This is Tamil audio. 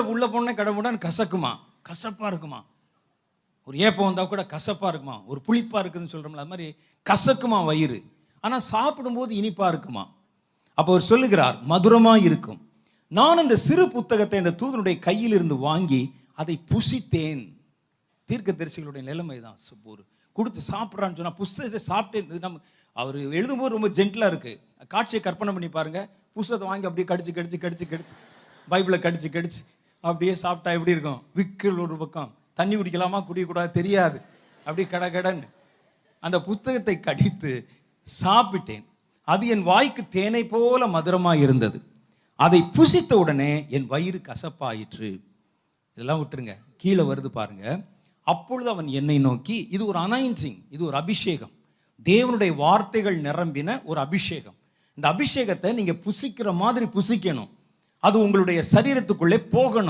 வயிற்றுல உள்ள போன கடமுடன் கசக்குமா, கசப்பா இருக்குமா. ஒரு ஏப்பம் வந்தா கூட கசப்பா இருக்குமா, ஒரு புளிப்பா இருக்குதுன்னு சொல்றோம்ல, அது மாதிரி கசக்குமா வயிறு. ஆனா சாப்பிடும்போது இனிப்பா இருக்குமா. அப்போ அவர் சொல்லுகிறார், மதுரமா இருக்கும். நான் இந்த சிறு புத்தகத்தை இந்த தூதனுடைய கையில் இருந்து வாங்கி அதை புசித்தேன். தீர்க்கதரிசிகளுடைய நிலைமை தான். ஒரு கொடுத்து சாப்பிட்றான்னு சொன்னா புஸ்தகத்தை சாப்பிட்டேன். நம்ம அவர் எழுதும்போது ரொம்ப ஜென்டிலா இருக்கு. காட்சியை கற்பனை பண்ணி பாருங்க. புஸ்தகத்தை வாங்கி அப்படியே கடிச்சு கடிச்சு கடிச்சு கடிச்சு பைபிளை கடிச்சு கடிச்சு அப்படியே சாப்பிட்டா எப்படி இருக்கும். விக்கல் ஒரு பக்கம், தண்ணி குடிக்கலாமா குடிக்கக்கூடாது தெரியாது, அப்படி கடகடன்னு அந்த புத்தகத்தை கடித்து சாப்பிட்டேன். அது என் வாய்க்கு தேனை போல மதுரமாக இருந்தது. அதை புசித்த உடனே என் வயிறு கசப்பாயிற்று. இதெல்லாம் விட்டுருங்க, கீழே வருது பாருங்க. அப்பொழுது அவன் என்னை நோக்கி, இது ஒரு அனாயிண்டிங், இது ஒரு அபிஷேகம், தேவனுடைய வார்த்தைகள் நிரம்பின ஒரு அபிஷேகம். இந்த அபிஷேகத்தை நீங்க புசிக்கிற மாதிரி புசிக்கணும். அது உங்களுடைய சரீரத்துக்குள்ளே போகணும்.